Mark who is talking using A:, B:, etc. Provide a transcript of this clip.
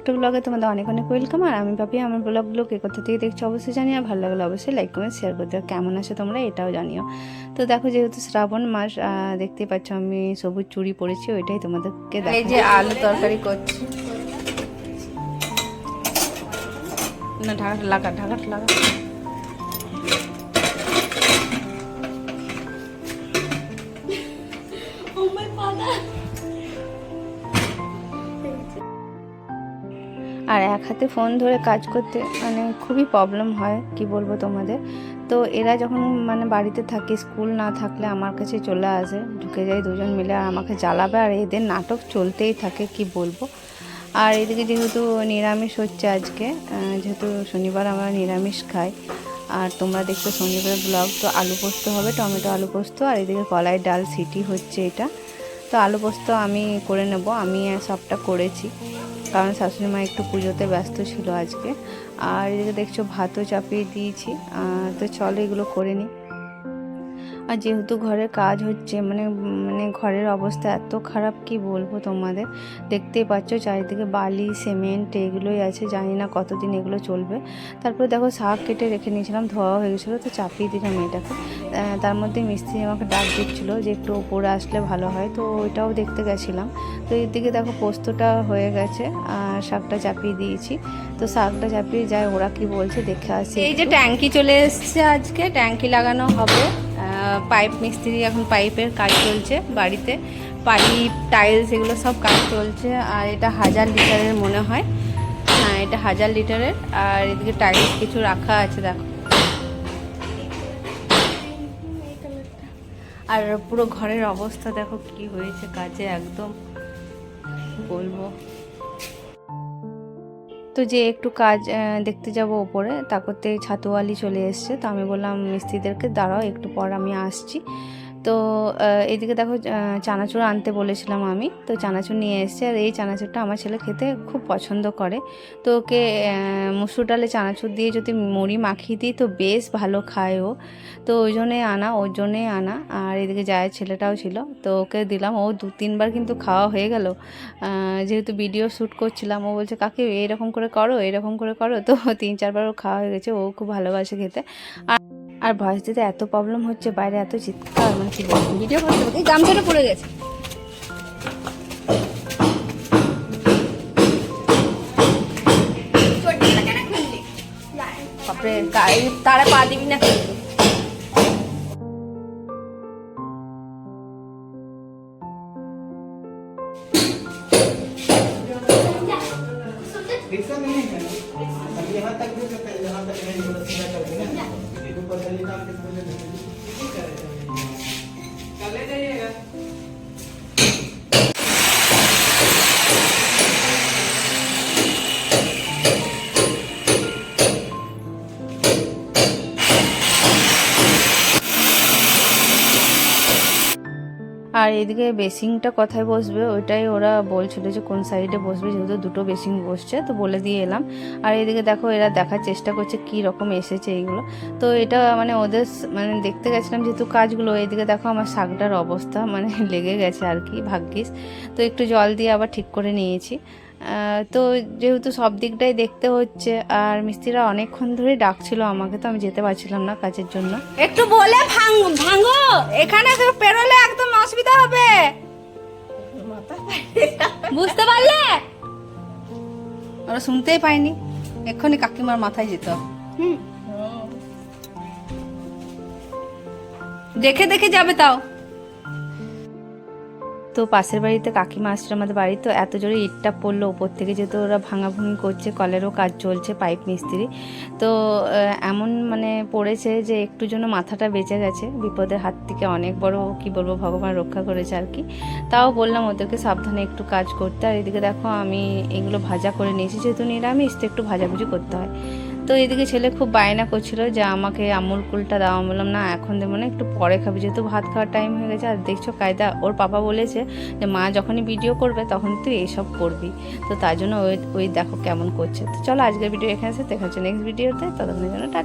A: একটা ব্লগে তোমাদের অনেক অনেক ওয়েলকাম। আর আমি ভাবি আমার ব্লগগুলো কে কোথা থেকে দেখছো অবশ্যই জানিও, আর ভালো লাগলে অবশ্যই লাইক কমেন্ট শেয়ার করতে, কেমন আছে তোমরা এটাও জানিও। তো দেখো যেহেতু শ্রাবণ মাস, দেখতেই পাচ্ছ আমি সবুজ চুড়ি পরেছি, ওইটাই তোমাদেরকে দেখো। এই যে আলু তরকারি করছি, না ঢাকাটা লাগা, ঢাকাটা লাগা। আর এক হাতে ফোন ধরে কাজ করতে মানে খুবই প্রবলেম হয়, কি বলবো তোমাদের। তো এরা যখন মানে বাড়িতে থাকে, স্কুল না থাকলে আমার কাছে চলে আসে, ঢুকে যায় দুজন মিলে আর আমাকে জ্বালাবে, আর এদের নাটক চলতেই থাকে, কি বলবো। আর এদিকে যেহেতু নিরামিষ হচ্ছে আজকে, যেহেতু শনিবার আমরা নিরামিষ খাই, আর তোমরা দেখছো শনিবার ব্লগ, তো আলু পোস্ত হবে, টমেটো আলু পোস্ত। আর এদিকে কলাই ডাল সিটি হচ্ছে এটা। তো আলু পোস্ত আমি করে নেব, আমি সবটা করেছি, কারণ শাশুড়ি মা একটু পুজোতে ব্যস্ত ছিল আজকে। আর এদিকে দেখছো ভাতও চাপিয়ে দিয়েছি। তো চলো এগুলো করে নিই। আর যেহেতু ঘরে কাজ হচ্ছে, মানে মানে ঘরের অবস্থা এত খারাপ, কি বলবো তোমাদের। দেখতেই পাচ্ছ চারিদিকে বালি সিমেন্ট এগুলোই আছে, জানি না কতদিন এগুলো চলবে। তারপরে দেখো শাক কেটে রেখে নিয়েছিলাম, ধোয়া হয়ে গেছিলো, তো চাপিয়ে দিলাম এটাকে। তার মধ্যে মিস্ত্রি আমাকে ডাক দিচ্ছিলো যে একটু ওপরে আসলে ভালো হয়, তো ওইটাও দেখতে গেছিলাম। তো এদিকে দেখো পোস্তটা হয়ে গেছে, আর শাকটা চাপিয়ে দিয়েছি। তো শাকটা চাপিয়ে যায়, ওরা কি বলছে দেখে আসি। এই যে ট্যাঙ্কি চলে এসছে, আজকে ট্যাঙ্কি লাগানো হবে। পাইপ মিস্ত্রি, এখন পাইপের কাজ চলছে বাড়িতে, পাইপ টাইলস এগুলো সব কাজ চলছে। আর এটা 1000 লিটারের মনে হয়, হ্যাঁ এটা 1000 লিটারের। আর এদিকে টাইলস কিছু রাখা আছে দেখো। আর পুরো ঘরের অবস্থা দেখো কি হয়েছে, কাজে একদম বলবো। তো যে একটু কাজ দেখতে যাব ওপরে, তা করতে ছাতুওয়ালি চলে এসছে। তো আমি বললাম মিস্ত্রিদেরকে দাঁড়াও, একটু পর আমি আসছি। তো এদিকে দেখো চানাচুর আনতে বলেছিলাম আমি, তো চানাচুর নিয়ে এসছে। আর এই চানাচুরটা আমার ছেলে খেতে খুব পছন্দ করে, তো ওকে মুসুর ডালে চানাচুর দিয়ে যদি মুড়ি মাখিয়ে দিই তো বেশ ভালো খায় ও। তো ওই জন্যেই আনা। আর এদিকে জায়ের ছেলেটাও ছিল, তো ওকে দিলাম। ও 2-3 বার কিন্তু খাওয়া হয়ে গেল। যেহেতু ভিডিও শ্যুট করছিলাম, ও বলছে কাকি এরকম করে করো, এরকম করে করো। তো 3-4 বার ও খাওয়া হয়ে গেছে, ও খুব ভালোবাসে খেতে। আর ভয়েস দিতে এত প্রবলেম হচ্ছে, বাইরে এত চিৎকার, মানে কি বলবো, ভিডিও করতে করতে এই গামছাটা পড়ে গেছে। বাপরে, তারা পা দিবি না কিন্তু।
B: रिक्शा में नहीं है, अब यहाँ तक भी सकते हैं, यहाँ तक नहीं बोला सीधा कर देना, ऊपर से निकाल के बोले चले जाइएगा।
A: আর এদিকে বেসিংটা কোথায় বসবে ওইটাই ওরা বলছিল যে কোন সাইডে বসবে, যেহেতু দুটো বেসিং বসছে, তো বলে দিয়ে এলাম। আর এদিকে দেখো এরা দেখার চেষ্টা করছে কি রকম এসেছে এইগুলো। তো এটা মানে ওদের মানে দেখতে গেছিলাম যেহেতু কাজগুলো। এদিকে দেখো আমার শাকটার অবস্থা মানে লেগে গেছে আর কি, ভাগ্যিস। তো একটু জল দিয়ে আবার ঠিক করে নিয়েছি। তো যেহেতু সব দিকটাই দেখতে হচ্ছে, আর মিস্ত্রিরা অনেকক্ষণ ধরে ডাকছিল আমাকে, তো আমি যেতে পারছিলাম না কাজের জন্য। একটু বলে ভাঙো, এখানে পেরোলে একদম অসুবিধা হবে, বুঝতে পারলে? ওরা শুনতেই পাইনি, এক্ষুনি কাকিমার মাথায় যেত। দেখে দেখে যাবে তাও। তো পাশের বাড়িতে কাকিমা আসছে আমাদের বাড়ি, তো এত জোরে ইটটা পড়লো উপর থেকে, যেহেতু ওরা ভাঙাভুঙি করছে, কলেরও কাজ চলছে, পাইপ মিস্ত্রি। তো এমন মানে পড়েছে যে একটু জন্য মাথাটা বেঁচে গেছে, বিপদের হাত থেকে অনেক বড়, কি বলবো, ভগবান রক্ষা করেছে আর কি। তাও বললাম ওদেরকে সাবধানে একটু কাজ করতে। আর এদিকে দেখো আমি এগুলো ভাজা করে নিয়েছি, যেহেতু নিরামিষ তো একটু ভাজাভুজি করতে হয়। তো এদিকে ছেলে খুব বায়না করছিল যে আমাকে আমুল কুলটা দাও, আমি বললাম না এখন দেবো না, একটু পরে খাবি, যেহেতু ভাত খাওয়ার টাইম হয়ে গেছে। আর দেখছো কায়দা, ওর পাপা বলেছে যে মা যখনই ভিডিও করবে তখন তুই এইসব করবি, তো তার জন্য ওই দেখো কেমন করছে। তো চলো আজকের ভিডিও এখানে দেখা হচ্ছে নেক্সট ভিডিওতে, ততক্ষণের জন্য টাটা।